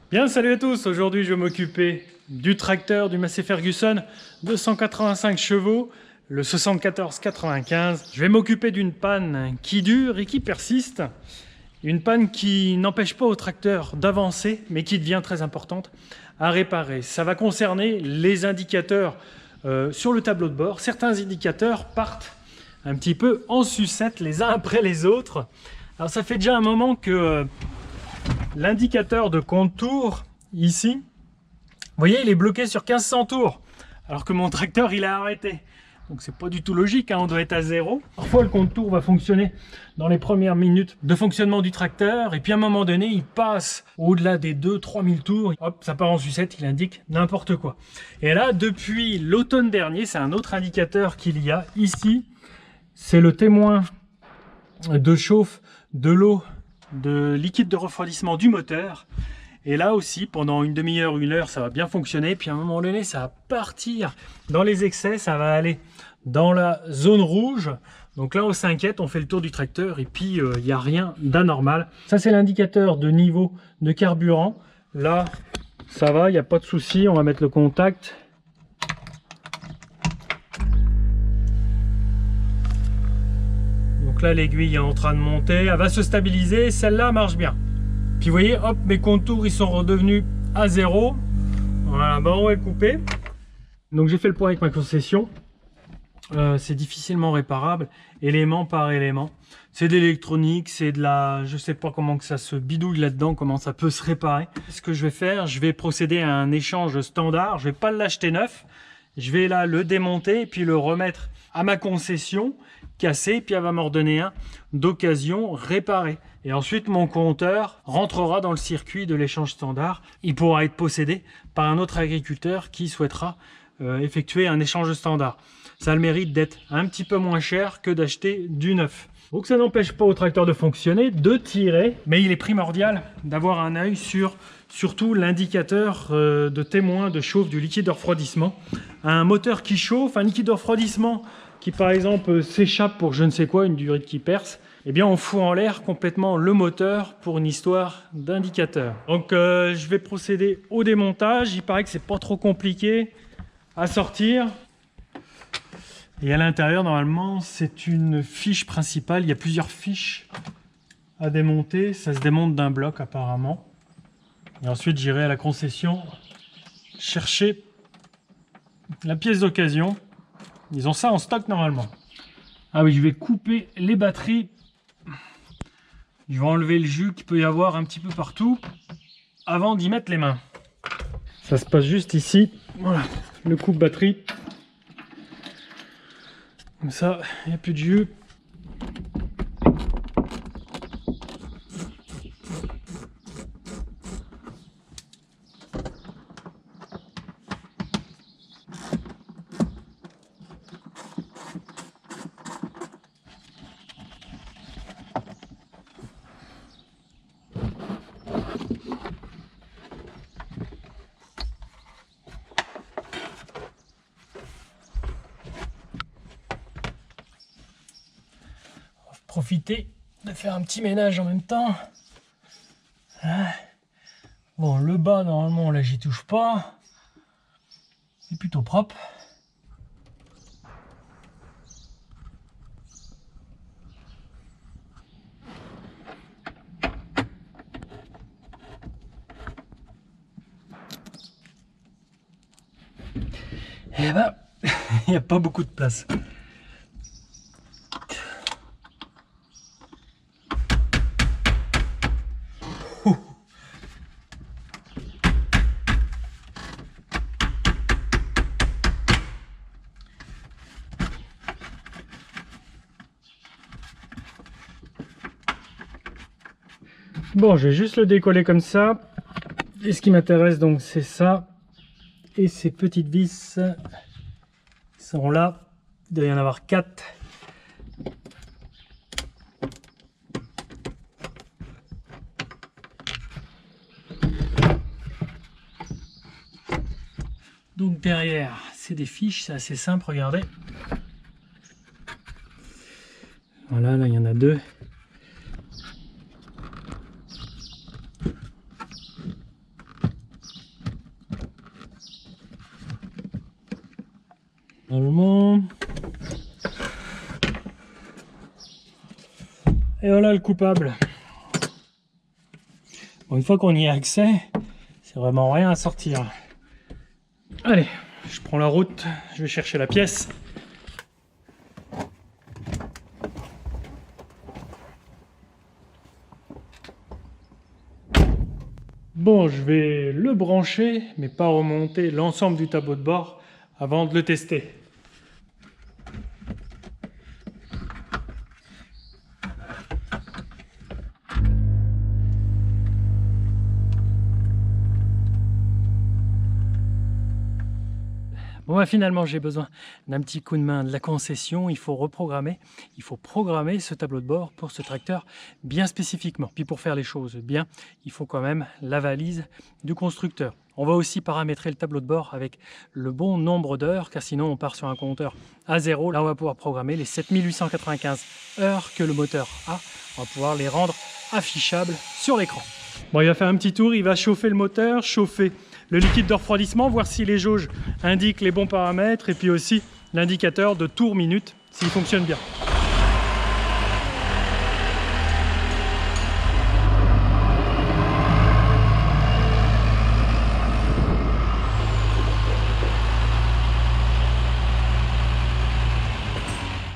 Bien, salut à tous. Aujourd'hui, je vais m'occuper du tracteur du Massey Ferguson 285 chevaux, le 74-95. Je vais m'occuper d'une panne qui dure et qui persiste. Une panne qui n'empêche pas au tracteur d'avancer, mais qui devient très importante à réparer. Ça va concerner les indicateurs sur le tableau de bord. Certains indicateurs partent un petit peu en sucette les uns après les autres. Alors ça fait déjà un moment que l'indicateur de compte-tours, ici, vous voyez, il est bloqué sur 1500 tours, alors que mon tracteur, il a arrêté. Donc c'est pas du tout logique, hein, on doit être à 0. Parfois, le compte-tours va fonctionner dans les premières minutes de fonctionnement du tracteur, et puis à un moment donné, il passe au-delà des 2-3 000 tours, hop, ça part en sucette, il indique n'importe quoi. Et là, depuis l'automne dernier, c'est un autre indicateur qu'il y a ici, c'est le témoin de chauffe de l'eau de liquide de refroidissement du moteur. Et là aussi, pendant une demi-heure, une heure, ça va bien fonctionner. Puis à un moment donné, ça va partir dans les excès, ça va aller dans la zone rouge. Donc là, on s'inquiète, on fait le tour du tracteur et puis il n'y a rien d'anormal. Ça, c'est l'indicateur de niveau de carburant. Là, ça va, il n'y a pas de souci. On va mettre le contact. Donc là, l'aiguille est en train de monter, elle va se stabiliser, celle-là marche bien. Puis vous voyez, hop, mes contours, ils sont redevenus à 0. Voilà, bon, on va le couper. Donc j'ai fait le point avec ma concession. C'est difficilement réparable, élément par élément. C'est de l'électronique, c'est de la... Je sais pas comment que ça se bidouille là-dedans, comment ça peut se réparer. Ce que je vais faire, je vais procéder à un échange standard. Je vais pas l'acheter neuf. Je vais là le démonter et puis le remettre à ma concession, cassé, puis elle va m'en redonner un d'occasion réparé. Et ensuite, mon compteur rentrera dans le circuit de l'échange standard. Il pourra être possédé par un autre agriculteur qui souhaitera effectuer un échange standard. Ça a le mérite d'être un petit peu moins cher que d'acheter du neuf. Donc ça n'empêche pas au tracteur de fonctionner, de tirer, mais il est primordial d'avoir un œil sur surtout l'indicateur de témoin de chauffe du liquide de refroidissement. Un moteur qui chauffe, un liquide de refroidissement qui par exemple s'échappe pour je ne sais quoi, une durite qui perce, eh bien on fout en l'air complètement le moteur pour une histoire d'indicateur. Donc je vais procéder au démontage. Il paraît que c'est pas trop compliqué à sortir. Et à l'intérieur, normalement, c'est une fiche principale. Il y a plusieurs fiches à démonter. Ça se démonte d'un bloc apparemment. Et ensuite, j'irai à la concession chercher la pièce d'occasion. Ils ont ça en stock normalement. Ah oui, je vais couper les batteries. Je vais enlever le jus qu'il peut y avoir un petit peu partout avant d'y mettre les mains. Ça se passe juste ici. Voilà, le coupe-batterie. Comme ça, il n'y a plus de jus. Profiter de faire un petit ménage en même temps. Bon, le bas, normalement, là, j'y touche pas. C'est plutôt propre. Et ben, il n'y a pas beaucoup de place. Bon, je vais juste le décoller comme ça. Et ce qui m'intéresse donc, c'est ça. Et ces petites vis sont là. Il doit y en avoir 4. Donc derrière, c'est des fiches, c'est assez simple, regardez. Voilà, là il y en a 2. normalement. Et voilà le coupable. Bon, une fois qu'on y a accès, c'est vraiment rien à sortir. Allez, je prends la route, je vais chercher la pièce. Bon, je vais le brancher, mais pas remonter l'ensemble du tableau de bord avant de le tester. Bon, bah, finalement, j'ai besoin d'un petit coup de main de la concession. Il faut reprogrammer, il faut programmer ce tableau de bord pour ce tracteur bien spécifiquement. Puis pour faire les choses bien, il faut quand même la valise du constructeur. On va aussi paramétrer le tableau de bord avec le bon nombre d'heures, car sinon on part sur un compteur à 0. Là, on va pouvoir programmer les 7895 heures que le moteur a. On va pouvoir les rendre affichables sur l'écran. Bon, il va faire un petit tour, il va chauffer le moteur, chauffer le liquide de refroidissement, voir si les jauges indiquent les bons paramètres et puis aussi l'indicateur de tours minute, s'il fonctionne bien.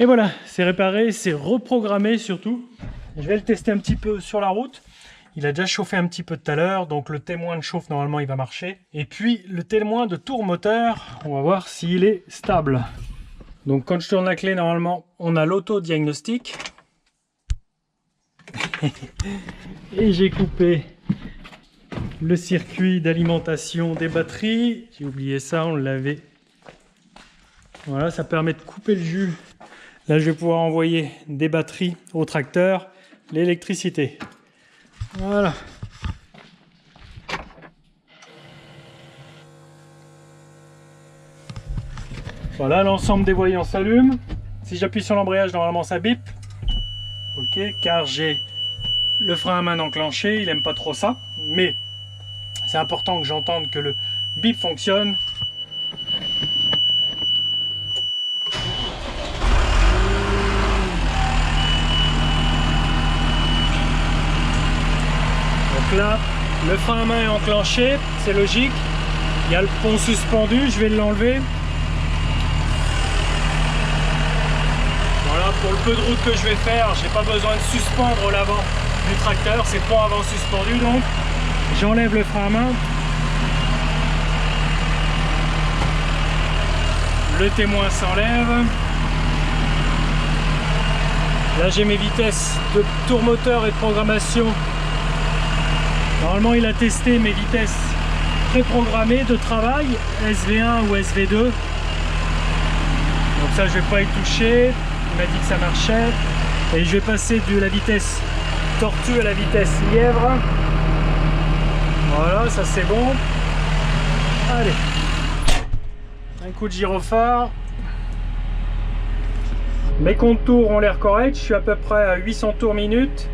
Et voilà, c'est réparé, c'est reprogrammé surtout. Je vais le tester un petit peu sur la route. Il a déjà chauffé un petit peu tout à l'heure, donc le témoin de chauffe, normalement, il va marcher. Et puis, le témoin de tour moteur, on va voir s'il est stable. Donc, quand je tourne la clé, normalement, on a l'auto-diagnostic. Et j'ai coupé le circuit d'alimentation des batteries. J'ai oublié ça, on l'avait. Voilà, ça permet de couper le jus. Là, je vais pouvoir envoyer des batteries au tracteur, l'électricité. Voilà. Voilà, l'ensemble des voyants s'allume. Si j'appuie sur l'embrayage, normalement ça bip. Ok, car j'ai le frein à main enclenché, il aime pas trop ça. Mais c'est important que j'entende que le bip fonctionne. Là, le frein à main est enclenché, c'est logique. Il y a le pont suspendu, je vais l'enlever. Voilà, pour le peu de route que je vais faire, j'ai pas besoin de suspendre l'avant du tracteur, c'est pont avant suspendu, donc j'enlève le frein à main. Le témoin s'enlève. Là, j'ai mes vitesses de tour moteur et de programmation. Normalement, il a testé mes vitesses préprogrammées de travail, SV1 ou SV2. Donc ça, je vais pas y toucher. Il m'a dit que ça marchait. Et je vais passer de la vitesse tortue à la vitesse lièvre. Voilà, ça c'est bon. Allez. Un coup de gyrophare. Mes comptes tours ont l'air corrects. Je suis à peu près à 800 tours minute.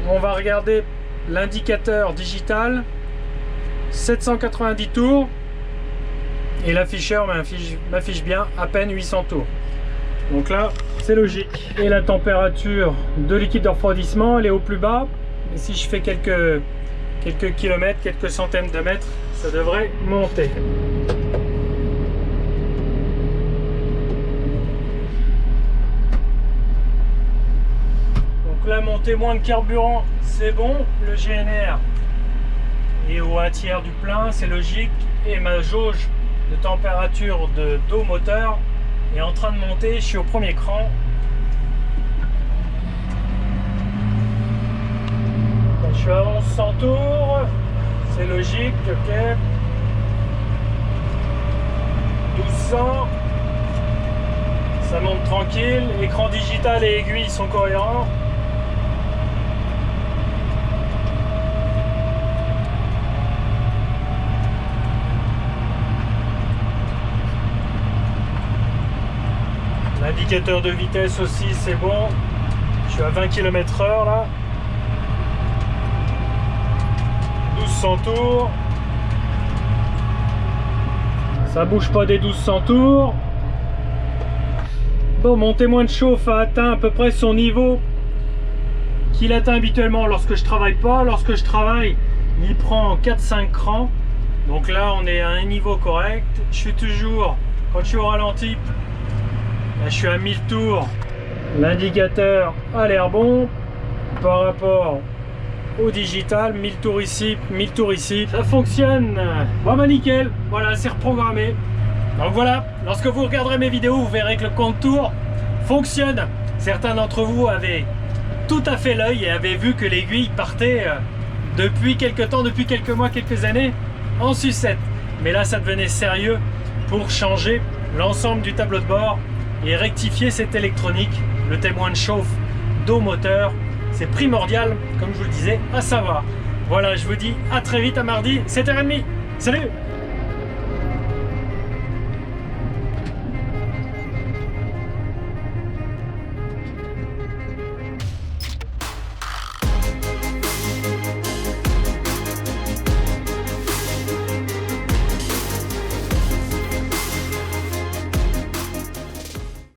On va regarder l'indicateur digital, 790 tours, et l'afficheur m'affiche bien à peine 800 tours. Donc là, c'est logique. Et la température de liquide de refroidissement, elle est au plus bas. Et si je fais quelques kilomètres, quelques centaines de mètres, ça devrait monter. Donc là, mon témoin de carburant, c'est bon. Le GNR est au 1/3 du plein, c'est logique. Et ma jauge de température d'eau moteur est en train de monter. Je suis au premier cran. Je suis à 1100 tours. C'est logique, ok. 1200. Ça monte tranquille. Écran digital et aiguille sont cohérents. L'indicateur de vitesse aussi, c'est bon. Je suis à 20 km/h là. 1200 tours. Ça bouge pas des 1200 tours. Bon, mon témoin de chauffe a atteint à peu près son niveau qu'il atteint habituellement lorsque je travaille pas. Lorsque je travaille, il prend 4-5 crans. Donc là, on est à un niveau correct. Je suis toujours, quand je suis au ralenti, là, je suis à 1000 tours. L'indicateur a l'air bon par rapport au digital. 1000 tours ici, 1000 tours ici. Ça fonctionne. Bon bah nickel, voilà, c'est reprogrammé. Donc voilà, lorsque vous regarderez mes vidéos, vous verrez que le compte tour fonctionne. Certains d'entre vous avaient tout à fait l'œil et avaient vu que l'aiguille partait depuis quelques temps, depuis quelques mois, quelques années, en sucette. Mais là, ça devenait sérieux pour changer l'ensemble du tableau de bord et rectifier cette électronique. Le témoin de chauffe d'eau moteur, c'est primordial, comme je vous le disais, à savoir. Voilà, je vous dis à très vite, à mardi, 7h30. Salut!